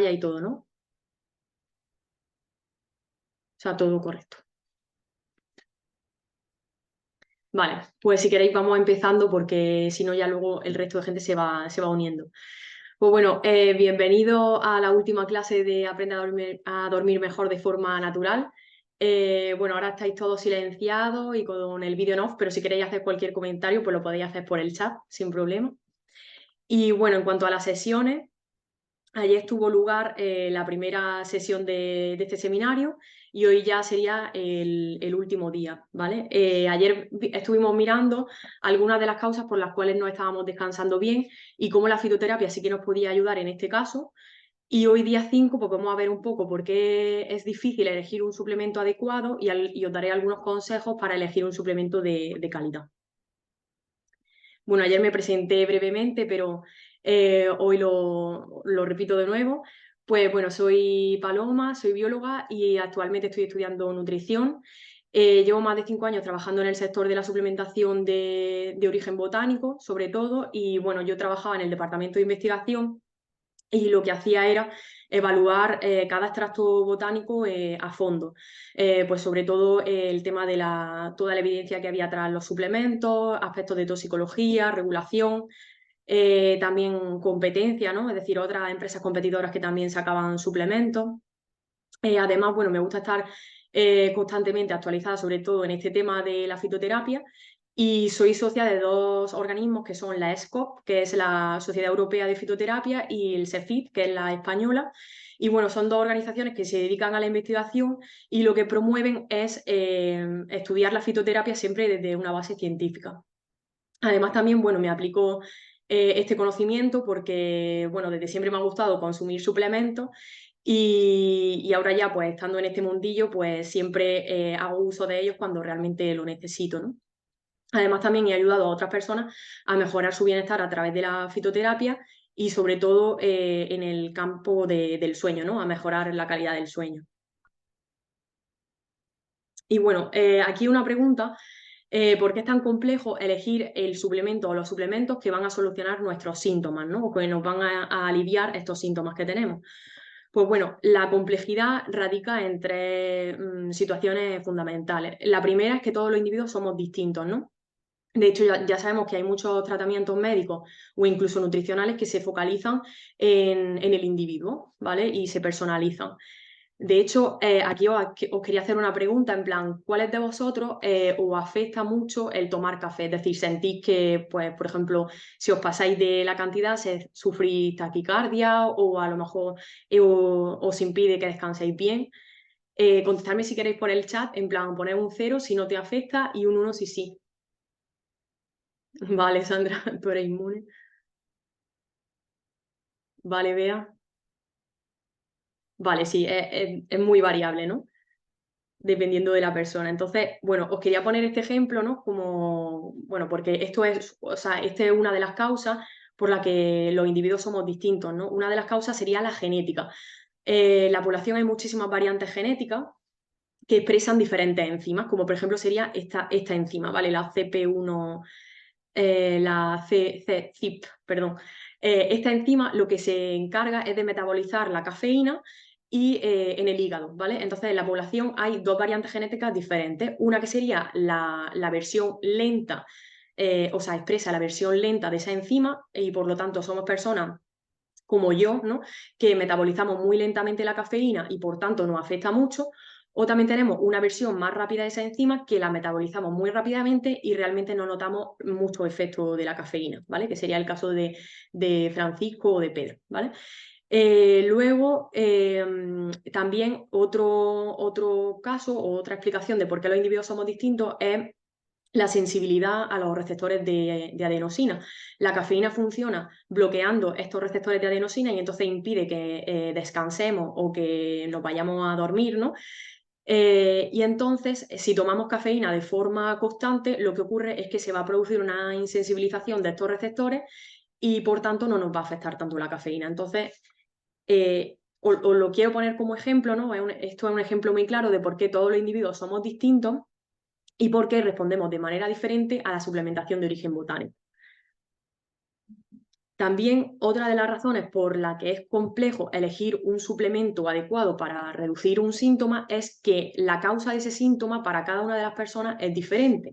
y todo, ¿no? O sea, todo correcto. Vale, pues si queréis vamos empezando porque si no ya luego el resto de gente se va uniendo. Pues bueno, bienvenido a la última clase de Aprende a dormir mejor de forma natural. Bueno, ahora estáis todos silenciados y con el vídeo en off, pero si queréis hacer cualquier comentario, pues lo podéis hacer por el chat, sin problema. Y bueno, en cuanto a las sesiones, ayer tuvo lugar la primera sesión de este seminario y hoy ya sería el último día, ¿vale? Ayer estuvimos mirando algunas de las causas por las cuales no estábamos descansando bien y cómo la fitoterapia sí que nos podía ayudar en este caso. Y hoy día 5 pues vamos a ver un poco por qué es difícil elegir un suplemento adecuado y os daré algunos consejos para elegir un suplemento de calidad. Bueno, ayer me presenté brevemente, pero hoy lo repito de nuevo. Pues bueno, soy Paloma, soy bióloga y actualmente estoy estudiando nutrición. Llevo más de 5 años trabajando en el sector de la suplementación de origen botánico, sobre todo, y bueno, yo trabajaba en el departamento de investigación y lo que hacía era evaluar cada extracto botánico a fondo. Pues sobre todo el tema de toda la evidencia que había tras los suplementos, aspectos de toxicología, regulación, también competencia, ¿no? Es decir, otras empresas competidoras que también sacaban suplementos. Además, bueno, me gusta estar constantemente actualizada, sobre todo en este tema de la fitoterapia, y soy socia de dos organismos que son la ESCOP, que es la Sociedad Europea de Fitoterapia, y el CEFIT, que es la española. Y bueno, son dos organizaciones que se dedican a la investigación y lo que promueven es estudiar la fitoterapia siempre desde una base científica. Además, también, bueno, me aplico este conocimiento porque, bueno, desde siempre me ha gustado consumir suplementos y ahora ya, pues, estando en este mundillo, pues siempre hago uso de ellos cuando realmente lo necesito, ¿no? Además, también he ayudado a otras personas a mejorar su bienestar a través de la fitoterapia y sobre todo en el campo del sueño, ¿no? A mejorar la calidad del sueño. Y bueno, aquí una pregunta. ¿Por qué es tan complejo elegir el suplemento o los suplementos que van a solucionar nuestros síntomas, ¿no? O que nos van a aliviar estos síntomas que tenemos? Pues bueno, la complejidad radica en tres situaciones fundamentales. La primera es que todos los individuos somos distintos, ¿no? De hecho, ya sabemos que hay muchos tratamientos médicos o incluso nutricionales que se focalizan en el individuo, ¿vale? Y se personalizan. De hecho, aquí os quería hacer una pregunta en plan, ¿cuáles de vosotros os afecta mucho el tomar café? Es decir, ¿sentís que, pues, por ejemplo, si os pasáis de la cantidad, sufrís taquicardia o a lo mejor os impide que descanséis bien? Contestadme si queréis por el chat, en plan, poner un 0 si no te afecta y un 1 si sí. Vale, Sandra, tú eres inmune. Vale, Bea. Vale, sí, es muy variable, ¿no? Dependiendo de la persona. Entonces, bueno, os quería poner este ejemplo, ¿no? Como, bueno, porque esto es, o sea, esta es una de las causas por la que los individuos somos distintos, ¿no? Una de las causas sería la genética. En la población hay muchísimas variantes genéticas que expresan diferentes enzimas, como por ejemplo sería esta enzima, ¿vale? La CP1, la CIP, perdón. Esta enzima lo que se encarga es de metabolizar la cafeína y en el hígado, ¿vale? Entonces en la población hay dos variantes genéticas diferentes, una que sería la versión lenta, o sea, expresa la versión lenta de esa enzima y por lo tanto somos personas como yo, ¿no? Que metabolizamos muy lentamente la cafeína y por tanto nos afecta mucho. O también tenemos una versión más rápida de esa enzima que la metabolizamos muy rápidamente y realmente no notamos mucho efecto de la cafeína, ¿vale? Que sería el caso de Francisco o de Pedro, ¿vale? Luego, también otro caso o otra explicación de por qué los individuos somos distintos es la sensibilidad a los receptores de adenosina. La cafeína funciona bloqueando estos receptores de adenosina y entonces impide que descansemos o que nos vayamos a dormir, ¿no? Y entonces, si tomamos cafeína de forma constante, lo que ocurre es que se va a producir una insensibilización de estos receptores y por tanto no nos va a afectar tanto la cafeína. Entonces, os lo quiero poner como ejemplo, ¿no? Esto es un ejemplo muy claro de por qué todos los individuos somos distintos y por qué respondemos de manera diferente a la suplementación de origen botánico. También otra de las razones por la que es complejo elegir un suplemento adecuado para reducir un síntoma es que la causa de ese síntoma para cada una de las personas es diferente.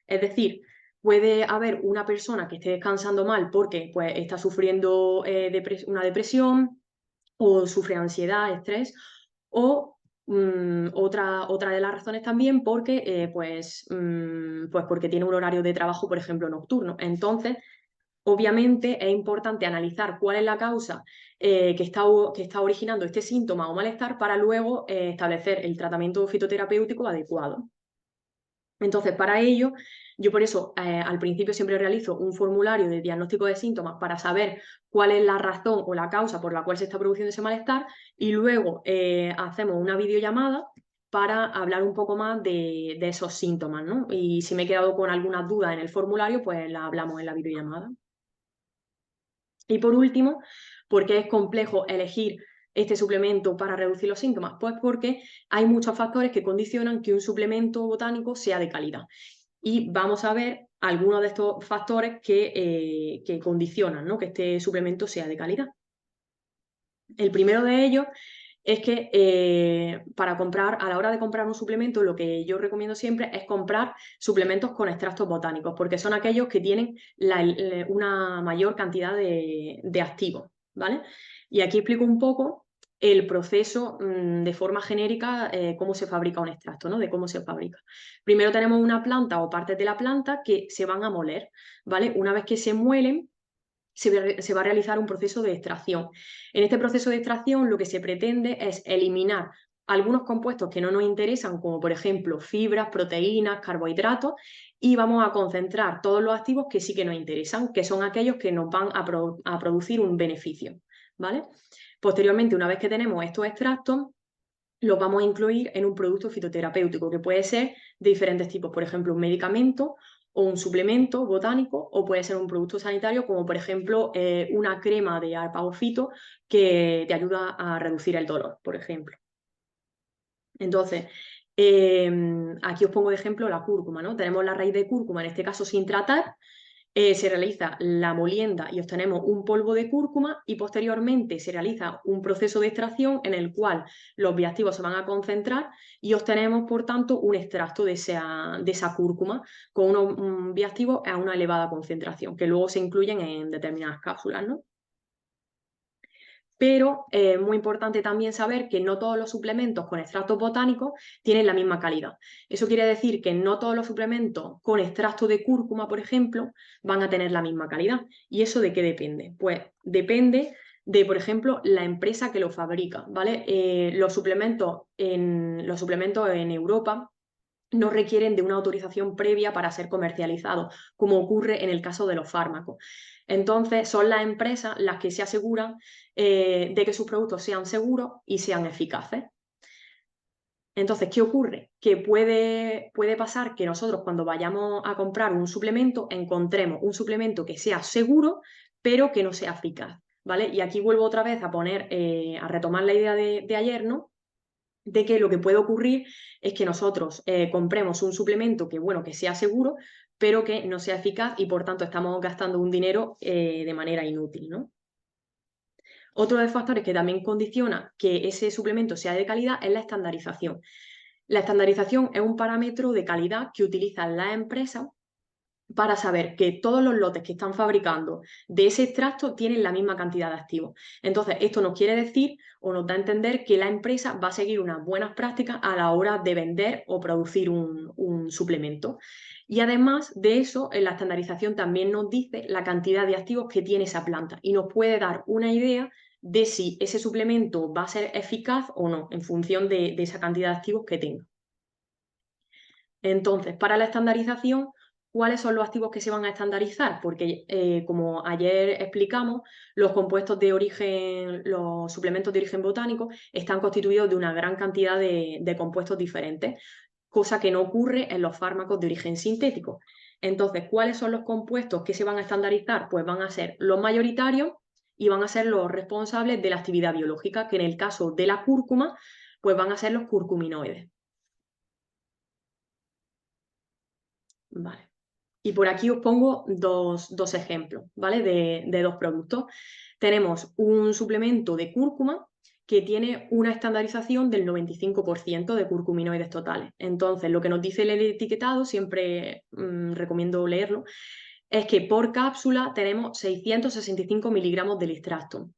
Es decir, puede haber una persona que esté descansando mal porque pues, está sufriendo una depresión o sufre ansiedad, estrés, o otra de las razones también porque, pues porque tiene un horario de trabajo, por ejemplo, nocturno. Entonces, obviamente es importante analizar cuál es la causa que está originando este síntoma o malestar para luego establecer el tratamiento fitoterapéutico adecuado. Entonces, para ello, yo por eso al principio siempre realizo un formulario de diagnóstico de síntomas para saber cuál es la razón o la causa por la cual se está produciendo ese malestar y luego hacemos una videollamada para hablar un poco más de esos síntomas, ¿no? Y si me he quedado con algunas dudas en el formulario, pues la hablamos en la videollamada. Y por último, ¿por qué es complejo elegir este suplemento para reducir los síntomas? Pues porque hay muchos factores que condicionan que un suplemento botánico sea de calidad. Y vamos a ver algunos de estos factores que condicionan, ¿no?, que este suplemento sea de calidad. El primero de ellos es que a la hora de comprar un suplemento, lo que yo recomiendo siempre es comprar suplementos con extractos botánicos, porque son aquellos que tienen una mayor cantidad de activos, ¿vale? Y aquí explico un poco el proceso de forma genérica, cómo se fabrica un extracto, ¿no? De cómo se fabrica. Primero tenemos una planta o partes de la planta que se van a moler, ¿vale? Una vez que se muelen, se va a realizar un proceso de extracción. En este proceso de extracción lo que se pretende es eliminar algunos compuestos que no nos interesan, como por ejemplo fibras, proteínas, carbohidratos, y vamos a concentrar todos los activos que sí que nos interesan, que son aquellos que nos van a producir un beneficio, ¿vale? Posteriormente, una vez que tenemos estos extractos, los vamos a incluir en un producto fitoterapéutico que puede ser de diferentes tipos, por ejemplo, un medicamento o un suplemento botánico, o puede ser un producto sanitario como por ejemplo una crema de arpa fito que te ayuda a reducir el dolor, por ejemplo. Entonces, aquí os pongo de ejemplo la cúrcuma, ¿no? Tenemos la raíz de cúrcuma, en este caso sin tratar, se realiza la molienda y obtenemos un polvo de cúrcuma y posteriormente se realiza un proceso de extracción en el cual los bioactivos se van a concentrar y obtenemos, por tanto, un extracto de esa cúrcuma con unos bioactivos a una elevada concentración, que luego se incluyen en determinadas cápsulas, ¿no? Pero es muy importante también saber que no todos los suplementos con extractos botánicos tienen la misma calidad. Eso quiere decir que no todos los suplementos con extracto de cúrcuma, por ejemplo, van a tener la misma calidad. ¿Y eso de qué depende? Pues depende de, por ejemplo, la empresa que lo fabrica, ¿vale? Los suplementos en Europa no requieren de una autorización previa para ser comercializados, como ocurre en el caso de los fármacos. Entonces, son las empresas las que se aseguran de que sus productos sean seguros y sean eficaces. Entonces, ¿qué ocurre? Que puede pasar que nosotros cuando vayamos a comprar un suplemento encontremos un suplemento que sea seguro, pero que no sea eficaz, ¿vale? Y aquí vuelvo otra vez a retomar la idea de ayer, ¿no? De que lo que puede ocurrir es que nosotros compremos un suplemento que, bueno, que sea seguro, pero que no sea eficaz y por tanto estamos gastando un dinero de manera inútil, ¿no? Otro de los factores que también condiciona que ese suplemento sea de calidad es la estandarización. La estandarización es un parámetro de calidad que utilizan las empresas para saber que todos los lotes que están fabricando de ese extracto tienen la misma cantidad de activos. Entonces, esto nos quiere decir o nos da a entender que la empresa va a seguir unas buenas prácticas a la hora de vender o producir un suplemento. Y además de eso, en la estandarización también nos dice la cantidad de activos que tiene esa planta y nos puede dar una idea de si ese suplemento va a ser eficaz o no, en función de esa cantidad de activos que tenga. Entonces, para la estandarización, ¿cuáles son los activos que se van a estandarizar? Porque, como ayer explicamos, los compuestos de origen, los suplementos de origen botánico están constituidos de una gran cantidad de compuestos diferentes, cosa que no ocurre en los fármacos de origen sintético. Entonces, ¿cuáles son los compuestos que se van a estandarizar? Pues van a ser los mayoritarios y van a ser los responsables de la actividad biológica, que en el caso de la cúrcuma, pues van a ser los curcuminoides. Vale. Y por aquí os pongo dos ejemplos, ¿vale? De dos productos. Tenemos un suplemento de cúrcuma que tiene una estandarización del 95% de curcuminoides totales. Entonces, lo que nos dice el etiquetado, siempre recomiendo leerlo, es que por cápsula tenemos 665 miligramos del extracto.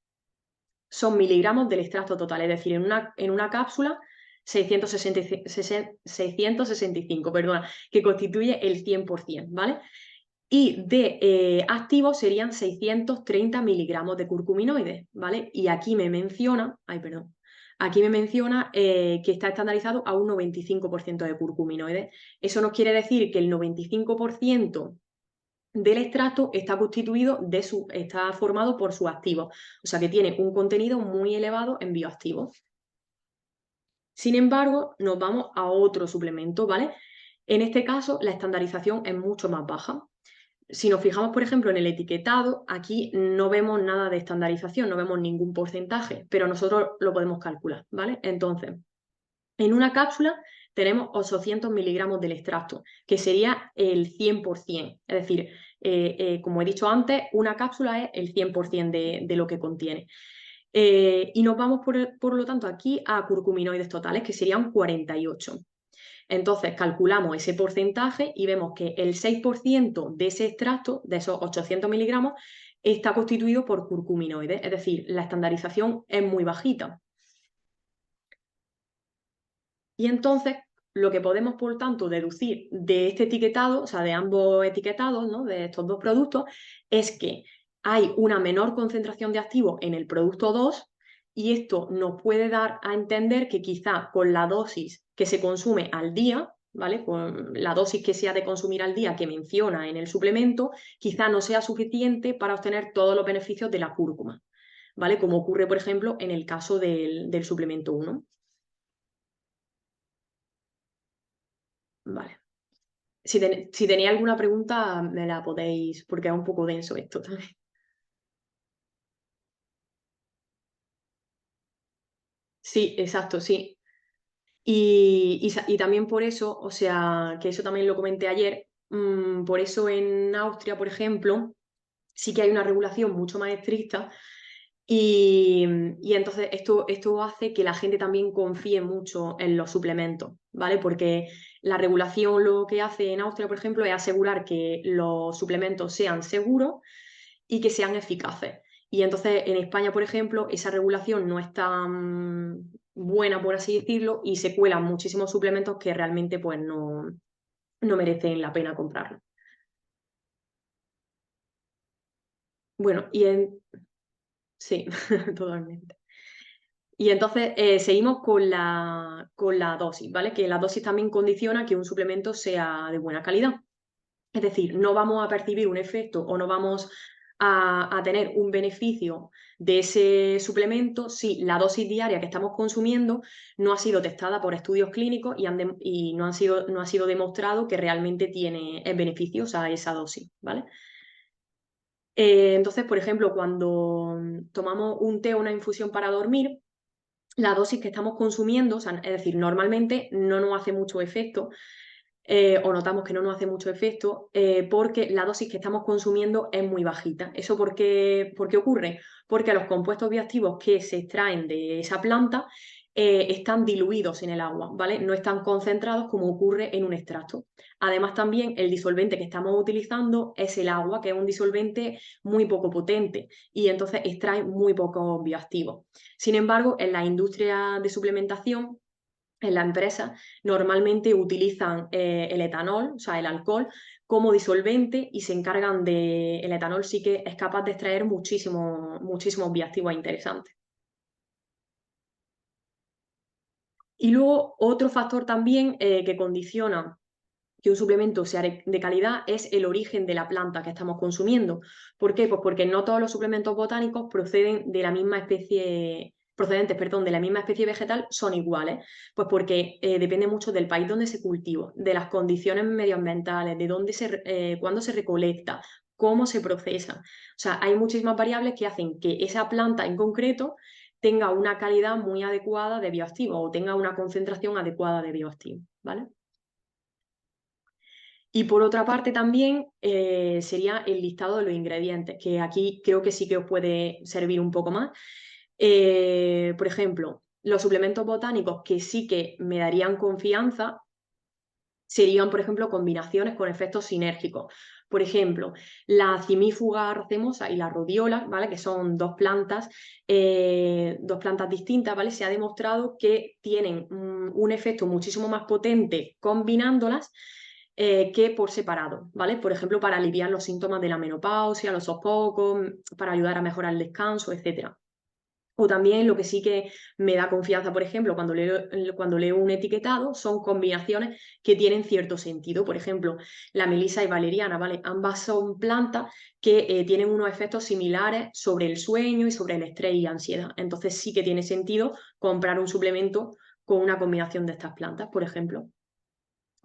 Son miligramos del extracto total, es decir, en una cápsula 665, perdona, que constituye el 100%, ¿vale? Y de activos serían 630 miligramos de curcuminoides, ¿vale? Y aquí me menciona, aquí me menciona que está estandarizado a un 95% de curcuminoides. Eso nos quiere decir que el 95% del extracto está está formado por sus activos, o sea que tiene un contenido muy elevado en bioactivos. Sin embargo, nos vamos a otro suplemento, ¿vale? En este caso, la estandarización es mucho más baja. Si nos fijamos, por ejemplo, en el etiquetado, aquí no vemos nada de estandarización, no vemos ningún porcentaje, pero nosotros lo podemos calcular, ¿vale? Entonces, en una cápsula tenemos 800 miligramos del extracto, que sería el 100%. Es decir, como he dicho antes, una cápsula es el 100% de lo que contiene. Y nos vamos, por lo tanto, aquí a curcuminoides totales, que serían 48. Entonces calculamos ese porcentaje y vemos que el 6% de ese extracto, de esos 800 miligramos, está constituido por curcuminoides, es decir, la estandarización es muy bajita. Y entonces lo que podemos, por tanto, deducir de este etiquetado, o sea, de ambos etiquetados, ¿no?, de estos dos productos, es que hay una menor concentración de activos en el producto 2 y esto nos puede dar a entender que quizá con la dosis que se consume al día, ¿vale?, con la dosis que se ha de consumir al día que menciona en el suplemento, quizá no sea suficiente para obtener todos los beneficios de la cúrcuma, ¿vale?, como ocurre, por ejemplo, en el caso del suplemento 1. Vale. Si tenéis alguna pregunta, me la podéis, porque es un poco denso esto también. Sí, exacto, sí. Y también por eso, o sea, que eso también lo comenté ayer, por eso en Austria, por ejemplo, sí que hay una regulación mucho más estricta y, y entonces esto hace que la gente también confíe mucho en los suplementos, ¿vale? Porque la regulación lo que hace en Austria, por ejemplo, es asegurar que los suplementos sean seguros y que sean eficaces. Y entonces en España, por ejemplo, esa regulación no es tan buena, por así decirlo, y se cuelan muchísimos suplementos que realmente pues no merecen la pena comprarlos. Bueno, sí, totalmente. Y entonces seguimos con la dosis, ¿vale? Que la dosis también condiciona que un suplemento sea de buena calidad. Es decir, no vamos a percibir un efecto o no vamos a tener un beneficio de ese suplemento si la dosis diaria que estamos consumiendo no ha sido testada por estudios clínicos y no ha sido demostrado que realmente es beneficiosa esa dosis, ¿vale? Entonces, por ejemplo, cuando tomamos un té o una infusión para dormir, la dosis que estamos consumiendo, o sea, es decir, normalmente no nos hace mucho efecto o notamos que no nos hace mucho efecto porque la dosis que estamos consumiendo es muy bajita. ¿Eso por qué ocurre? Porque los compuestos bioactivos que se extraen de esa planta están diluidos en el agua, ¿vale? No están concentrados como ocurre en un extracto. Además, también el disolvente que estamos utilizando es el agua, que es un disolvente muy poco potente y entonces extrae muy pocos bioactivos. Sin embargo, en la industria de suplementación, en la empresa, normalmente utilizan el etanol, o sea, el alcohol, como disolvente y se encargan de... El etanol sí que es capaz de extraer muchísimos bioactivos interesantes. Y luego otro factor también que condiciona que un suplemento sea de calidad es el origen de la planta que estamos consumiendo. ¿Por qué? Pues porque no todos los suplementos botánicos procedentes, perdón, de la misma especie vegetal son iguales. Pues porque depende mucho del país donde se cultiva, de las condiciones medioambientales, de cuándo se recolecta, cómo se procesa. O sea, hay muchísimas variables que hacen que esa planta en concreto tenga una calidad muy adecuada de bioactivo o tenga una concentración adecuada de bioactivo, ¿vale? Y por otra parte también sería el listado de los ingredientes, que aquí creo que sí que os puede servir un poco más. Por ejemplo, los suplementos botánicos que sí que me darían confianza serían, por ejemplo, combinaciones con efectos sinérgicos. Por ejemplo, la cimífuga racemosa y la rodiola, ¿vale? Que son dos plantas distintas, ¿vale? Se ha demostrado que tienen un efecto muchísimo más potente combinándolas que por separado, ¿vale? Por ejemplo, para aliviar los síntomas de la menopausia, los sofocos, para ayudar a mejorar el descanso, etcétera. O también lo que sí que me da confianza, por ejemplo, cuando leo un etiquetado, son combinaciones que tienen cierto sentido. Por ejemplo, la melisa y valeriana, ¿vale? Ambas son plantas que tienen unos efectos similares sobre el sueño y sobre el estrés y ansiedad. Entonces sí que tiene sentido comprar un suplemento con una combinación de estas plantas, por ejemplo.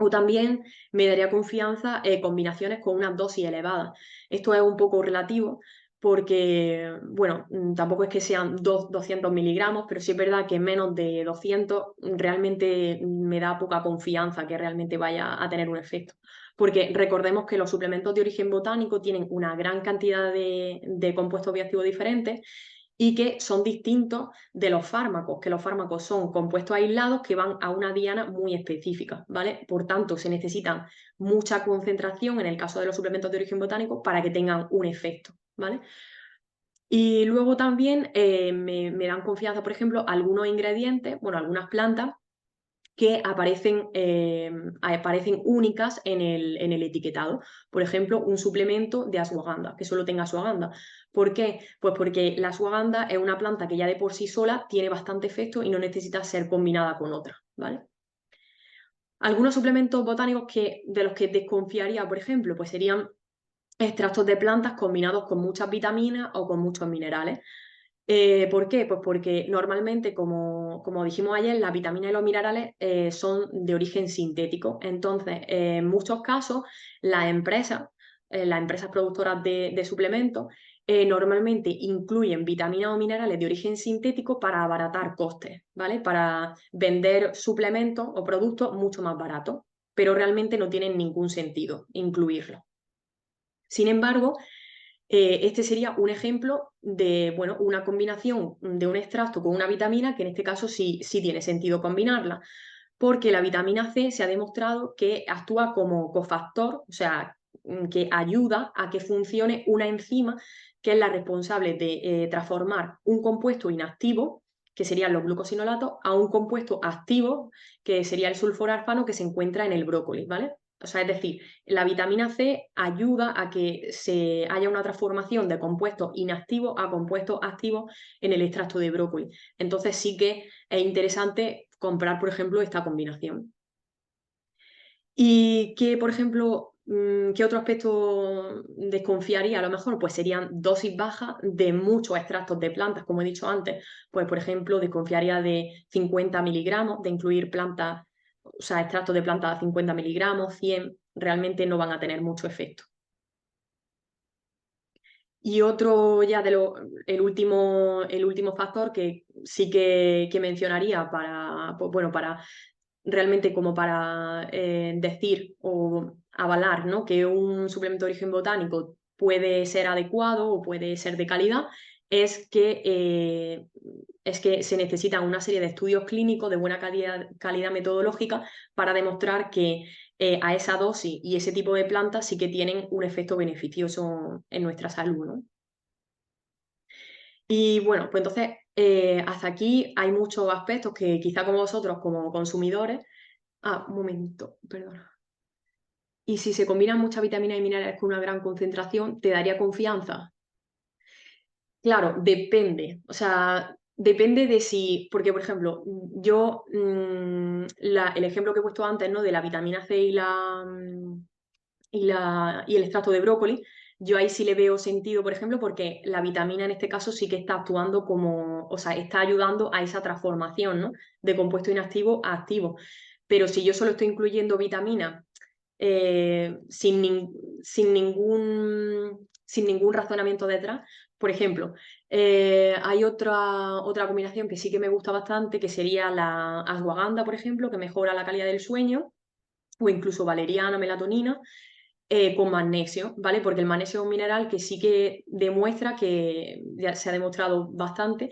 O también me daría confianza combinaciones con unas dosis elevadas. Esto es un poco relativo porque, bueno, tampoco es que sean 200 miligramos, pero sí es verdad que menos de 200 realmente me da poca confianza que realmente vaya a tener un efecto. Porque recordemos que los suplementos de origen botánico tienen una gran cantidad de compuestos bioactivos diferentes y que son distintos de los fármacos, que los fármacos son compuestos aislados que van a una diana muy específica, ¿vale? Por tanto, se necesita mucha concentración en el caso de los suplementos de origen botánico para que tengan un efecto, ¿vale? Y luego también me dan confianza, por ejemplo, algunos ingredientes, bueno, algunas plantas que aparecen únicas en el etiquetado. Por ejemplo, un suplemento de ashwagandha, que solo tenga ashwagandha. ¿Por qué? Pues porque la ashwagandha es una planta que ya de por sí sola tiene bastante efecto y no necesita ser combinada con otra, ¿vale? Algunos suplementos botánicos de los que desconfiaría, por ejemplo, pues serían extractos de plantas combinados con muchas vitaminas o con muchos minerales. ¿Por qué? Pues porque normalmente, como dijimos ayer, las vitaminas y los minerales son de origen sintético. Entonces, en muchos casos, las empresas productoras de suplementos, normalmente incluyen vitaminas o minerales de origen sintético para abaratar costes, ¿vale? Para vender suplementos o productos mucho más baratos, pero realmente no tienen ningún sentido incluirlos. Sin embargo, este sería un ejemplo de, bueno, una combinación de un extracto con una vitamina, que en este caso sí tiene sentido combinarla, porque la vitamina C se ha demostrado que actúa como cofactor, o sea, que ayuda a que funcione una enzima que es la responsable de transformar un compuesto inactivo, que serían los glucosinolatos, a un compuesto activo, que sería el sulforafano que se encuentra en el brócoli, ¿vale? O sea, es decir, la vitamina C ayuda a que se haya una transformación de compuestos inactivos a compuestos activos en el extracto de brócoli. Entonces sí que es interesante comprar, por ejemplo, esta combinación. Y que, por ejemplo, ¿qué otro aspecto desconfiaría? A lo mejor, pues serían dosis bajas de muchos extractos de plantas, como he dicho antes. Pues, por ejemplo, desconfiaría de 50 miligramos, de incluir plantas, o sea, extractos de plantas a 50 miligramos, 100, realmente no van a tener mucho efecto. Y otro ya el último factor que sí que mencionaría para, pues bueno, para realmente como para decir o avalar, ¿no?, que un suplemento de origen botánico puede ser adecuado o puede ser de calidad, es que se necesitan una serie de estudios clínicos de buena calidad metodológica para demostrar que a esa dosis y ese tipo de plantas sí que tienen un efecto beneficioso en nuestra salud, ¿no? Y bueno, pues entonces hasta aquí hay muchos aspectos que quizá como vosotros, como consumidores, un momento, perdona. Y si se combinan muchas vitaminas y minerales con una gran concentración, ¿te daría confianza? Claro, depende. O sea, depende de si, porque por ejemplo, yo, el ejemplo que he puesto antes, ¿no?, de la vitamina C y el extracto de brócoli, yo ahí sí le veo sentido, por ejemplo, porque la vitamina en este caso sí que está actuando como, o sea, está ayudando a esa transformación, ¿no?, de compuesto inactivo a activo. Pero si yo solo estoy incluyendo vitamina sin, sin ningún razonamiento detrás. Por ejemplo, hay otra combinación que sí que me gusta bastante, que sería la ashwagandha, por ejemplo, que mejora la calidad del sueño, o incluso valeriana, melatonina, con magnesio, ¿vale? Porque el magnesio es un mineral que sí que demuestra que, ya se ha demostrado bastante,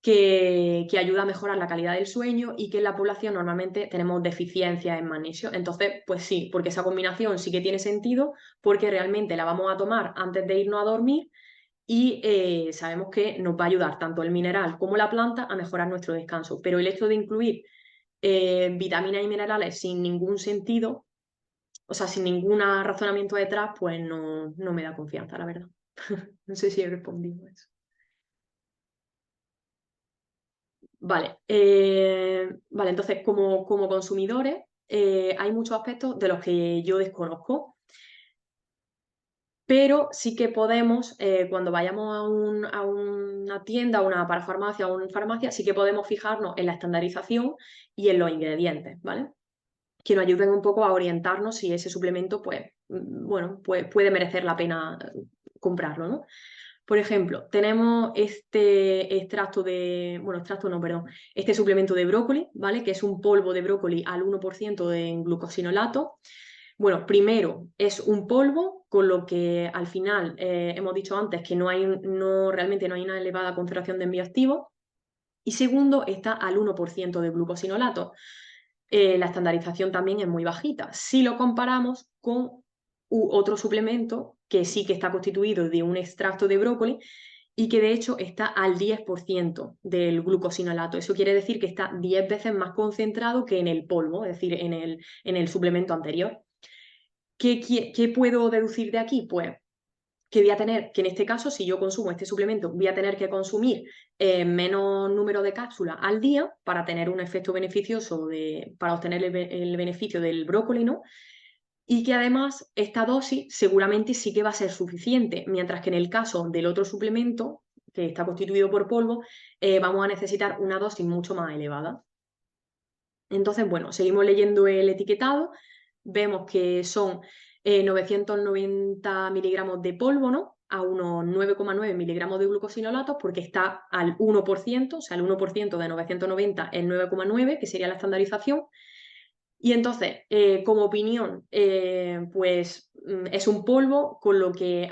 que ayuda a mejorar la calidad del sueño y que en la población normalmente tenemos deficiencias en magnesio. Entonces, pues sí, porque esa combinación sí que tiene sentido, porque realmente la vamos a tomar antes de irnos a dormir y sabemos que nos va a ayudar tanto el mineral como la planta a mejorar nuestro descanso. Pero el hecho de incluir vitaminas y minerales sin ningún sentido, o sea, sin ningún razonamiento detrás, pues no me da confianza, la verdad. No sé si he respondido a eso. Vale, vale, entonces como consumidores hay muchos aspectos de los que yo desconozco, pero sí que podemos, cuando vayamos a una tienda, a una parafarmacia o una farmacia, sí que podemos fijarnos en la estandarización y en los ingredientes, ¿vale? Que nos ayuden un poco a orientarnos si ese suplemento, pues, bueno, pues puede merecer la pena comprarlo, ¿no? Por ejemplo, tenemos este extracto de, bueno, extracto no, perdón, este suplemento de brócoli, ¿vale? Que es un polvo de brócoli al 1% de glucosinolato. Bueno, primero es un polvo, con lo que al final hemos dicho antes que realmente no hay una elevada concentración de bioactivos. Y segundo, está al 1% de glucosinolato. La estandarización también es muy bajita. Si lo comparamos con otro suplemento que sí que está constituido de un extracto de brócoli y que de hecho está al 10% del glucosinolato. Eso quiere decir que está 10 veces más concentrado que en el polvo, es decir, en el suplemento anterior. ¿Qué puedo deducir de aquí? Pues que voy a tener, que en este caso, si yo consumo este suplemento, voy a tener que consumir menos número de cápsulas al día para tener un efecto beneficioso, para obtener el beneficio del brócoli, ¿no? Y que además esta dosis seguramente sí que va a ser suficiente, mientras que en el caso del otro suplemento, que está constituido por polvo, vamos a necesitar una dosis mucho más elevada. Entonces, bueno, seguimos leyendo el etiquetado, vemos que son 990 miligramos de polvo, ¿no? A unos 9,9 miligramos de glucosinolatos, porque está al 1%, o sea, el 1% de 990 es 9,9, que sería la estandarización. Y entonces, como opinión, pues es un polvo, con lo que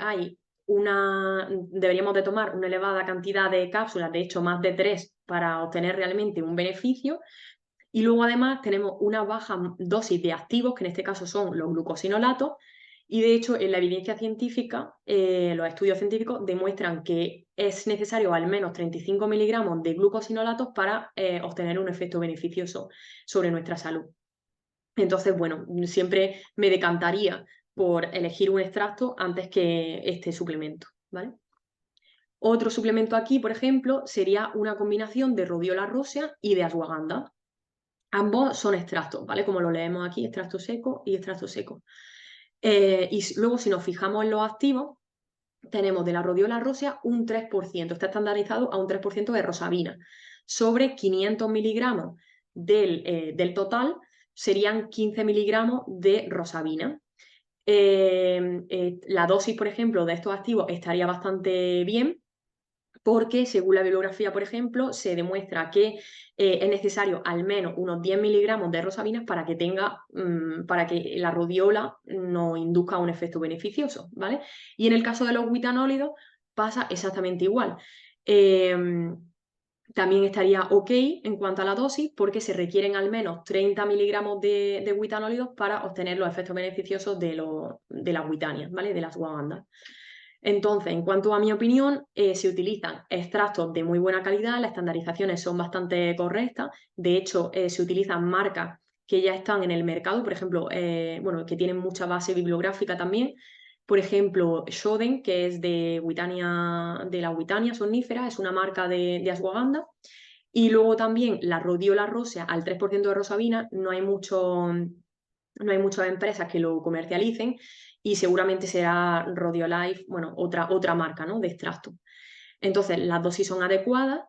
deberíamos de tomar una elevada cantidad de cápsulas, de hecho más de 3, para obtener realmente un beneficio. Y luego además tenemos una baja dosis de activos, que en este caso son los glucosinolatos, y de hecho en la evidencia científica, los estudios científicos demuestran que es necesario al menos 35 miligramos de glucosinolatos para obtener un efecto beneficioso sobre nuestra salud. Entonces, bueno, siempre me decantaría por elegir un extracto antes que este suplemento, ¿vale? Otro suplemento aquí, por ejemplo, sería una combinación de rodiola rósea y de ashwagandha. Ambos son extractos, ¿vale? Como lo leemos aquí, extracto seco y extracto seco. Y luego, si nos fijamos en los activos, tenemos de la rodiola rósea un 3%, está estandarizado a un 3% de rosavina. Sobre 500 miligramos del total serían 15 miligramos de rosavina. La dosis, por ejemplo, de estos activos estaría bastante bien, porque según la bibliografía, por ejemplo, se demuestra que es necesario al menos unos 10 miligramos de rosavinas para que la rodiola nos induzca un efecto beneficioso, ¿vale? Y en el caso de los guitanólidos pasa exactamente igual. También estaría ok en cuanto a la dosis, porque se requieren al menos 30 miligramos de guitanólidos para obtener los efectos beneficiosos de las guitanias, ¿vale? De las ashwagandhas. Entonces, en cuanto a mi opinión, se utilizan extractos de muy buena calidad, las estandarizaciones son bastante correctas, de hecho, se utilizan marcas que ya están en el mercado, por ejemplo, bueno, que tienen mucha base bibliográfica también, por ejemplo, Shoden, que es de la Witania somnífera, es una marca de ashwagandha, y luego también la rodiola rósea al 3% de rosavina, no hay muchas empresas que lo comercialicen y seguramente será Rodiolife, bueno, otra marca, ¿no? De extracto. Entonces, las dosis son adecuadas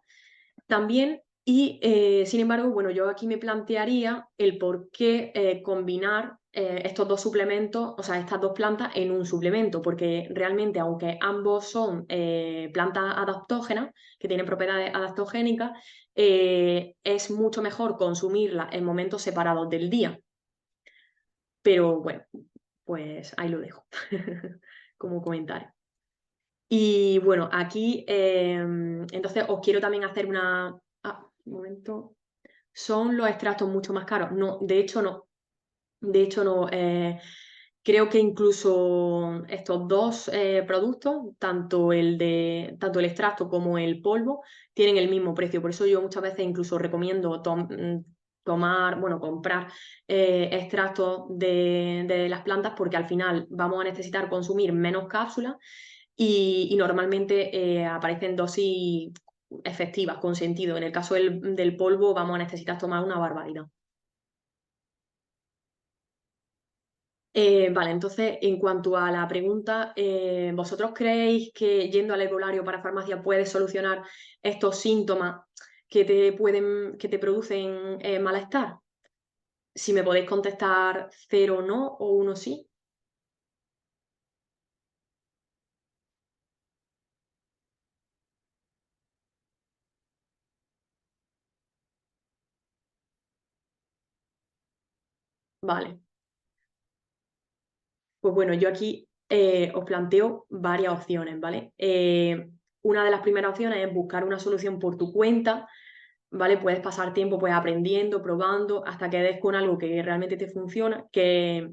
también y, sin embargo, bueno, yo aquí me plantearía el por qué combinar estos dos suplementos, o sea, estas dos plantas en un suplemento, porque realmente, aunque ambos son plantas adaptógenas, que tienen propiedades adaptogénicas, es mucho mejor consumirlas en momentos separados del día. pero bueno, pues ahí lo dejo como comentario. Y bueno, aquí entonces os quiero también hacer una... Ah, un momento. ¿Son los extractos mucho más caros? No, de hecho no. De hecho no. Creo que incluso estos dos productos, tanto el extracto como el polvo, tienen el mismo precio. Por eso yo muchas veces incluso recomiendo tomar, bueno, comprar extractos de las plantas, porque al final vamos a necesitar consumir menos cápsulas y normalmente aparecen dosis efectivas, con sentido. En el caso del polvo vamos a necesitar tomar una barbaridad. Vale, entonces, en cuanto a la pregunta, ¿vosotros creéis que yendo al herbolario para farmacia puedes solucionar estos síntomas que te producen malestar? Si me podéis contestar cero no o uno sí. Vale, pues bueno, yo aquí os planteo varias opciones, ¿vale? Una de las primeras opciones es buscar una solución por tu cuenta. ¿Vale? Puedes pasar tiempo pues aprendiendo, probando, hasta que des con algo que realmente te funciona, que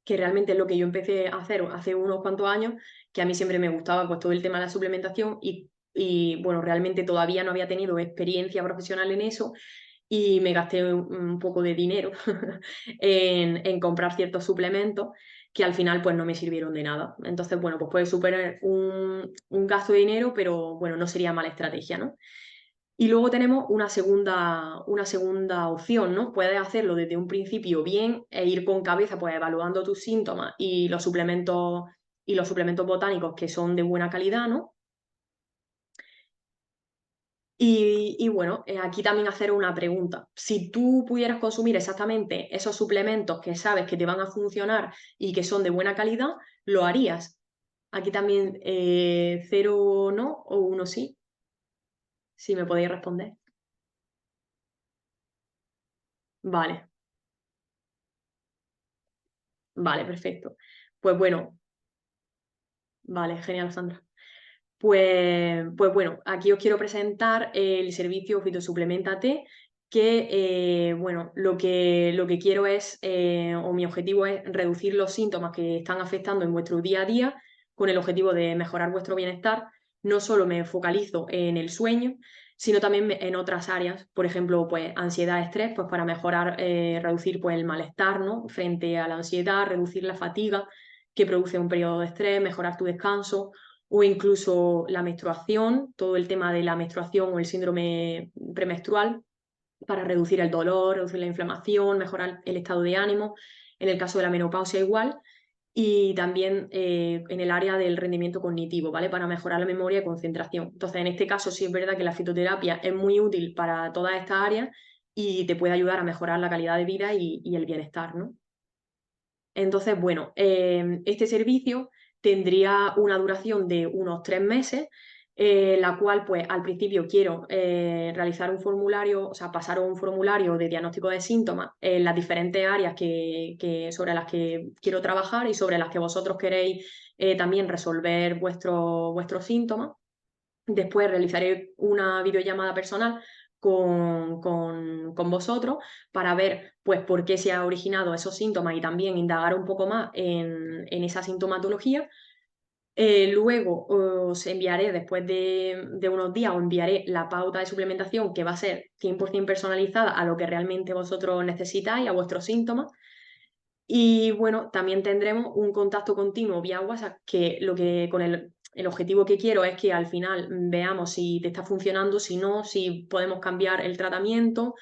realmente es lo que yo empecé a hacer hace unos cuantos años, que a mí siempre me gustaba pues todo el tema de la suplementación y bueno, realmente todavía no había tenido experiencia profesional en eso y me gasté un poco de dinero en comprar ciertos suplementos que al final pues no me sirvieron de nada. Entonces, bueno, pues puede superar un gasto de dinero, pero bueno, no sería mala estrategia, ¿no? Y luego tenemos una segunda opción, ¿no? Puedes hacerlo desde un principio bien e ir con cabeza, pues evaluando tus síntomas y los suplementos botánicos que son de buena calidad, ¿no? Y bueno, aquí también hacer una pregunta. Si tú pudieras consumir exactamente esos suplementos que sabes que te van a funcionar y que son de buena calidad, ¿lo harías? Aquí también cero no o uno sí, si me podéis responder. Vale, vale, perfecto. Pues bueno, vale, genial, Sandra. Pues bueno, aquí os quiero presentar el servicio Fitosuplementate, que bueno, lo que quiero es, o mi objetivo es reducir los síntomas que están afectando en vuestro día a día con el objetivo de mejorar vuestro bienestar. No solo me focalizo en el sueño, sino también en otras áreas, por ejemplo, pues ansiedad, estrés, pues para mejorar, reducir pues el malestar, ¿no? Frente a la ansiedad, reducir la fatiga que produce un periodo de estrés, mejorar tu descanso o incluso la menstruación, todo el tema de la menstruación o el síndrome premenstrual para reducir el dolor, reducir la inflamación, mejorar el estado de ánimo. En el caso de la menopausia igual. Y también en el área del rendimiento cognitivo, ¿vale? Para mejorar la memoria y concentración. Entonces, en este caso sí es verdad que la fitoterapia es muy útil para todas estas áreas y te puede ayudar a mejorar la calidad de vida y el bienestar, ¿no? Entonces, bueno, este servicio tendría una duración de unos 3 meses, la cual, pues, al principio quiero realizar un formulario, o sea, pasar un formulario de diagnóstico de síntomas en las diferentes áreas sobre las que quiero trabajar y sobre las que vosotros queréis también resolver vuestros síntomas. Después realizaré una videollamada personal con vosotros para ver pues, por qué se han originado esos síntomas y también indagar un poco más en esa sintomatología. Luego os enviaré, después de unos días, os enviaré la pauta de suplementación que va a ser 100% personalizada a lo que realmente vosotros necesitáis, a vuestros síntomas. Y bueno, también tendremos un contacto continuo vía WhatsApp, que lo que con el objetivo que quiero es que al final veamos si te está funcionando, si no, si podemos cambiar el tratamiento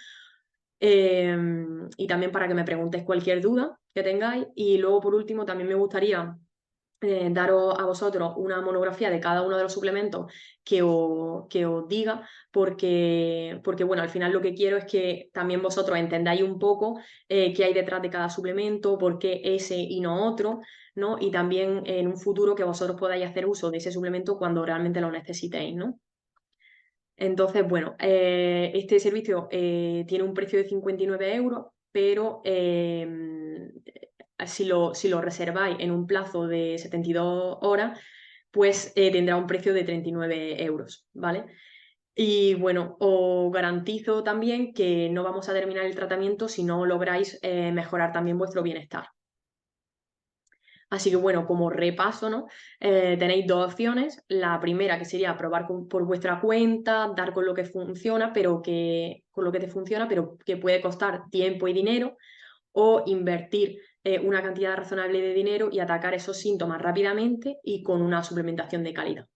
eh, y también para que me preguntéis cualquier duda que tengáis. Y luego, por último, también me gustaría daros a vosotros una monografía de cada uno de los suplementos que os diga, porque bueno, al final lo que quiero es que también vosotros entendáis un poco qué hay detrás de cada suplemento, por qué ese y no otro, ¿no? Y también en un futuro que vosotros podáis hacer uso de ese suplemento cuando realmente lo necesitéis, ¿no? Entonces, bueno, este servicio tiene un precio de 59 euros, pero si lo reserváis en un plazo de 72 horas, pues tendrá un precio de 39 euros, ¿vale? Y bueno, os garantizo también que no vamos a terminar el tratamiento si no lográis mejorar también vuestro bienestar. Así que bueno, como repaso, ¿no? Tenéis dos opciones. La primera que sería probar por vuestra cuenta, dar con lo que funciona, con lo que te funciona, pero que puede costar tiempo y dinero, o invertir una cantidad razonable de dinero y atacar esos síntomas rápidamente y con una suplementación de calidad.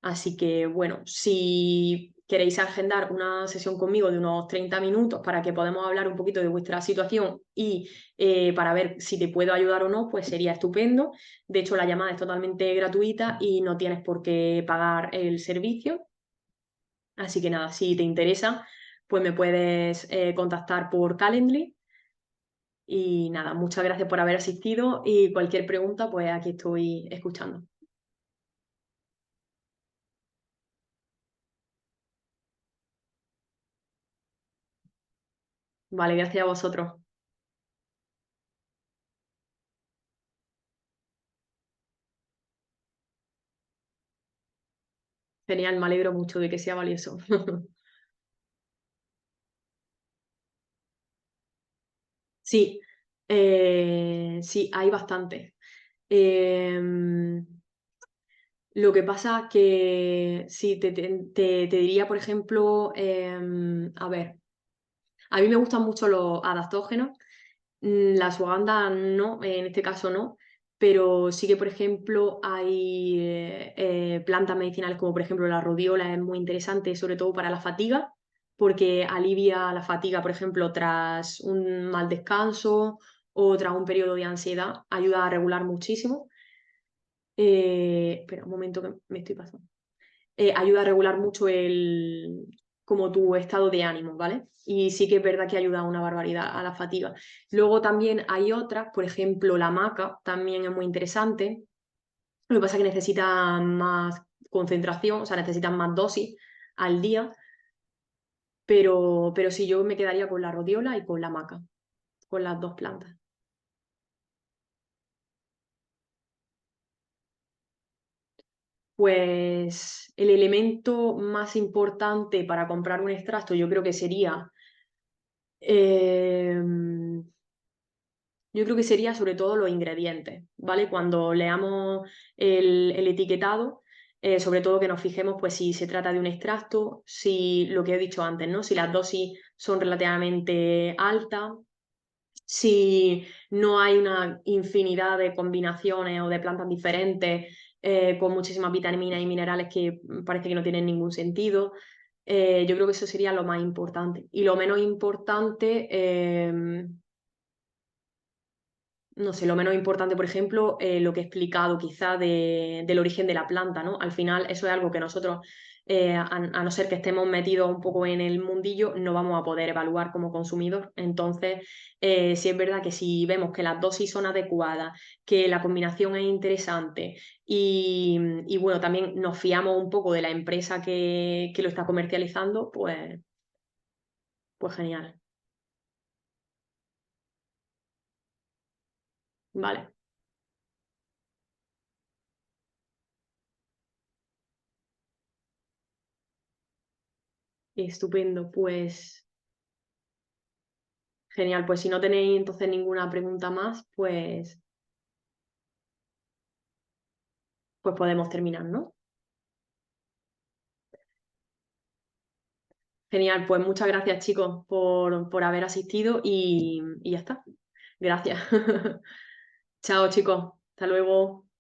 Así que bueno, si queréis agendar una sesión conmigo de unos 30 minutos para que podamos hablar un poquito de vuestra situación y para ver si te puedo ayudar o no, pues sería estupendo. De hecho, la llamada es totalmente gratuita y no tienes por qué pagar el servicio. Así que nada, si te interesa, pues me puedes contactar por Calendly. Y nada, muchas gracias por haber asistido y cualquier pregunta, pues aquí estoy escuchando. Vale, gracias a vosotros. Genial, me alegro mucho de que sea valioso. Sí, sí, hay bastante. Em, lo que pasa que sí, te diría, por ejemplo, a ver, a mí me gustan mucho los adaptógenos. La ashwagandha no, en este caso no, pero sí que, por ejemplo, hay plantas medicinales como, por ejemplo, la rodiola, es muy interesante, sobre todo para la fatiga, porque alivia la fatiga, por ejemplo, tras un mal descanso o tras un periodo de ansiedad, ayuda a regular muchísimo. Espera un momento que me estoy pasando. Ayuda a regular mucho como tu estado de ánimo, ¿vale? Y sí que es verdad que ayuda una barbaridad a la fatiga. Luego también hay otras, por ejemplo, la maca también es muy interesante. Lo que pasa es que necesita más concentración, o sea, necesitan más dosis al día, pero sí, yo me quedaría con la rodiola y con la maca, con las dos plantas. Pues el elemento más importante para comprar un extracto yo creo que sería em, yo creo que sería sobre todo los ingredientes, ¿vale? Cuando leamos el etiquetado, sobre todo que nos fijemos pues si se trata de un extracto, si lo que he dicho antes, ¿no? Si las dosis son relativamente altas, si no hay una infinidad de combinaciones o de plantas diferentes con muchísimas vitaminas y minerales que parece que no tienen ningún sentido. Yo creo que eso sería lo más importante. Y lo menos importante, no sé, lo menos importante, por ejemplo, lo que he explicado quizá del origen de la planta, ¿no? Al final eso es algo que nosotros, a no ser que estemos metidos un poco en el mundillo, no vamos a poder evaluar como consumidor. Entonces, sí es verdad que si vemos que las dosis son adecuadas, que la combinación es interesante y bueno, también nos fiamos un poco de la empresa que lo está comercializando, pues genial. Vale, estupendo. Pues genial, pues si no tenéis entonces ninguna pregunta más, pues podemos terminar, ¿no? Genial, pues muchas gracias chicos por haber asistido y ya está. Gracias. Chao chicos, hasta luego.